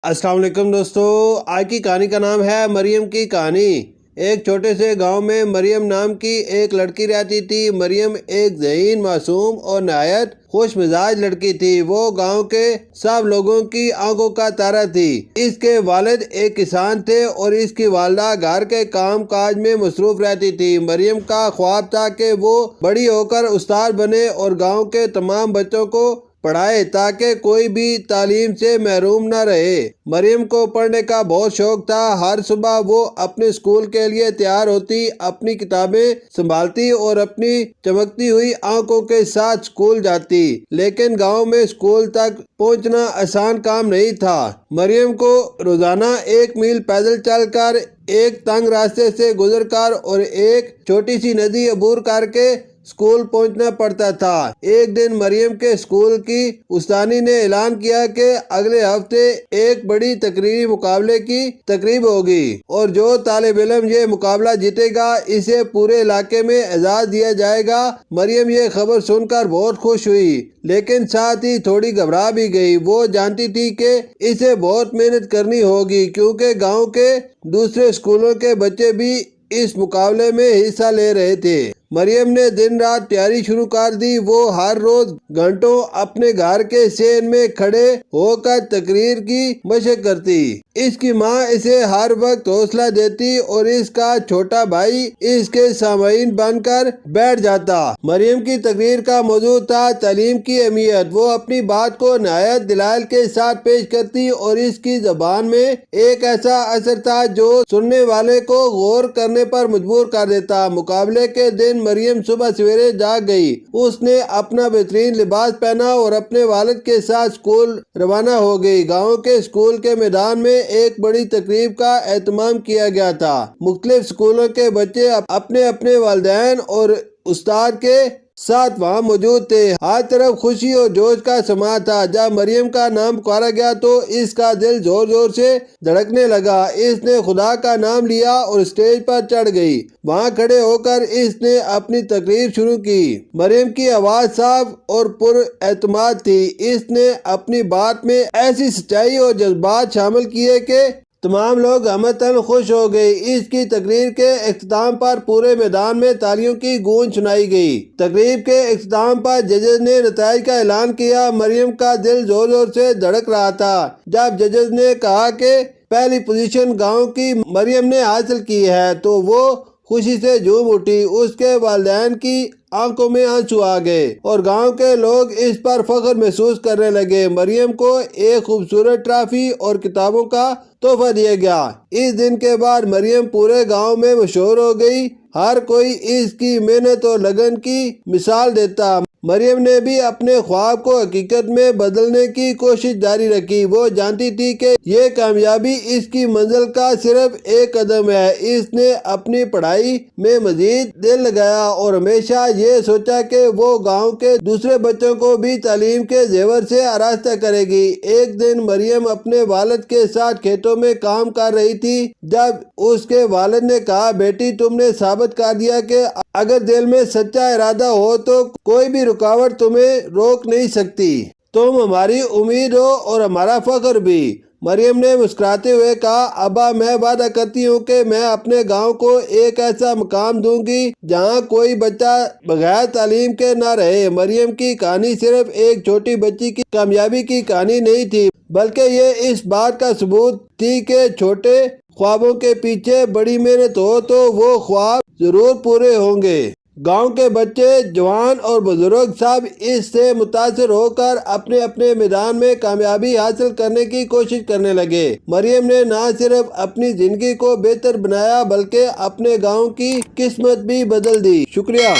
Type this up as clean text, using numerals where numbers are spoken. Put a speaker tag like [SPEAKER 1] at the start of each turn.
[SPEAKER 1] السلام علیکم دوستو، آج کی کہانی کا نام ہے مریم کی کہانی۔ ایک چھوٹے سے گاؤں میں مریم نام کی ایک لڑکی رہتی تھی۔ مریم ایک ذہین، معصوم اور نہایت خوش مزاج لڑکی تھی۔ وہ گاؤں کے سب لوگوں کی آنکھوں کا تارا تھی۔ اس کے والد ایک کسان تھے اور اس کی والدہ گھر کے کام کاج میں مصروف رہتی تھی۔ مریم کا خواب تھا کہ وہ بڑی ہو کر استاد بنے اور گاؤں کے تمام بچوں کو پڑھائے تاکہ کوئی بھی تعلیم سے محروم نہ رہے۔ مریم کو پڑھنے کا بہت شوق تھا۔ ہر صبح وہ اپنے اسکول کے لیے تیار ہوتی، اپنی کتابیں سنبھالتی اور اپنی چمکتی ہوئی آنکھوں کے ساتھ اسکول جاتی۔ لیکن گاؤں میں اسکول تک پہنچنا آسان کام نہیں تھا۔ مریم کو روزانہ 1 میل پیدل چل کر، ایک تنگ راستے سے گزر کر اور ایک چھوٹی سی ندی عبور کر کے اسکول پہنچنا پڑتا تھا۔ ایک دن مریم کے اسکول کی استانی نے اعلان کیا کہ اگلے ہفتے ایک بڑی تقریری مقابلے کی تقریب ہوگی اور جو طالب علم یہ مقابلہ جیتے گا اسے پورے علاقے میں اعزاز دیا جائے گا۔ مریم یہ خبر سن کر بہت خوش ہوئی، لیکن ساتھ ہی تھوڑی گھبرا بھی گئی۔ وہ جانتی تھی کہ اسے بہت محنت کرنی ہوگی کیونکہ گاؤں کے دوسرے اسکولوں کے بچے بھی اس مقابلے میں حصہ لے رہے تھے۔ مریم نے دن رات تیاری شروع کر دی۔ وہ ہر روز گھنٹوں اپنے گھر کے صحن میں کھڑے ہو کر تقریر کی مشق کرتی۔ اس کی ماں اسے ہر وقت حوصلہ دیتی اور اس کا چھوٹا بھائی اس کے سامعین بن کر بیٹھ جاتا۔ مریم کی تقریر کا موضوع تھا تعلیم کی اہمیت۔ وہ اپنی بات کو نہایت دلائل کے ساتھ پیش کرتی اور اس کی زبان میں ایک ایسا اثر تھا جو سننے والے کو غور کرنے پر مجبور کر دیتا۔ مقابلے کے دن مریم صبح سویرے جاگ گئی۔ اس نے اپنا بہترین لباس پہنا اور اپنے والد کے ساتھ اسکول روانہ ہو گئی۔ گاؤں کے اسکول کے میدان میں ایک بڑی تقریب کا اہتمام کیا گیا تھا۔ مختلف اسکولوں کے بچے اپنے اپنے والدین اور استاد کے ساتھ وہاں موجود تھے۔ ہر طرف خوشی اور جوش کا سماں تھا۔ جب مریم کا نام پکارا گیا تو اس کا دل زور زور سے دھڑکنے لگا۔ اس نے خدا کا نام لیا اور اسٹیج پر چڑھ گئی۔ وہاں کھڑے ہو کر اس نے اپنی تقریر شروع کی۔ مریم کی آواز صاف اور پر اعتماد تھی۔ اس نے اپنی بات میں ایسی سچائی اور جذبات شامل کیے کہ تمام لوگ ہمتاً خوش ہو گئے۔ اس کی تقریر کے اختتام پر پورے میدان میں تالیوں کی گونج سنائی گئی۔ تقریب کے اختتام پر ججز نے نتائج کا اعلان کیا۔ مریم کا دل زور زور سے دھڑک رہا تھا۔ جب ججز نے کہا کہ پہلی پوزیشن گاؤں کی مریم نے حاصل کی ہے تو وہ خوشی سے جھوم اٹھی۔ اس کے والدین کی آنکھوں میں آنسو آ گئے اور گاؤں کے لوگ اس پر فخر محسوس کرنے لگے۔ مریم کو ایک خوبصورت ٹرافی اور کتابوں کا تحفہ دیا گیا۔ اس دن کے بعد مریم پورے گاؤں میں مشہور ہو گئی۔ ہر کوئی اس کی محنت اور لگن کی مثال دیتا۔ مریم نے بھی اپنے خواب کو حقیقت میں بدلنے کی کوشش جاری رکھی۔ وہ جانتی تھی کہ یہ کامیابی اس کی منزل کا صرف ایک قدم ہے۔ اس نے اپنی پڑھائی میں مزید دل لگایا اور ہمیشہ یہ سوچا کہ وہ گاؤں کے دوسرے بچوں کو بھی تعلیم کے زیور سے آراستہ کرے گی۔ ایک دن مریم اپنے والد کے ساتھ کھیتوں میں کام کر رہی تھی جب اس کے والد نے کہا، بیٹی تم نے ثابت کر دیا کہ اگر دل میں سچا ارادہ ہو تو کوئی بھی رکاوٹ تمہیں روک نہیں سکتی۔ تم ہماری امید ہو اور ہمارا فخر بھی۔ مریم نے مسکراتے ہوئے کہا، ابا میں وعدہ کرتی ہوں کہ میں اپنے گاؤں کو ایک ایسا مقام دوں گی جہاں کوئی بچہ بغیر تعلیم کے نہ رہے۔ مریم کی کہانی صرف ایک چھوٹی بچی کی کامیابی کی کہانی نہیں تھی، بلکہ یہ اس بات کا ثبوت تھی کہ چھوٹے خوابوں کے پیچھے بڑی محنت ہو تو وہ خواب ضرور پورے ہوں گے۔ گاؤں کے بچے، جوان اور بزرگ سب اس سے متاثر ہو کر اپنے اپنے میدان میں کامیابی حاصل کرنے کی کوشش کرنے لگے۔ مریم نے نہ صرف اپنی زندگی کو بہتر بنایا بلکہ اپنے گاؤں کی قسمت بھی بدل دی۔ شکریہ۔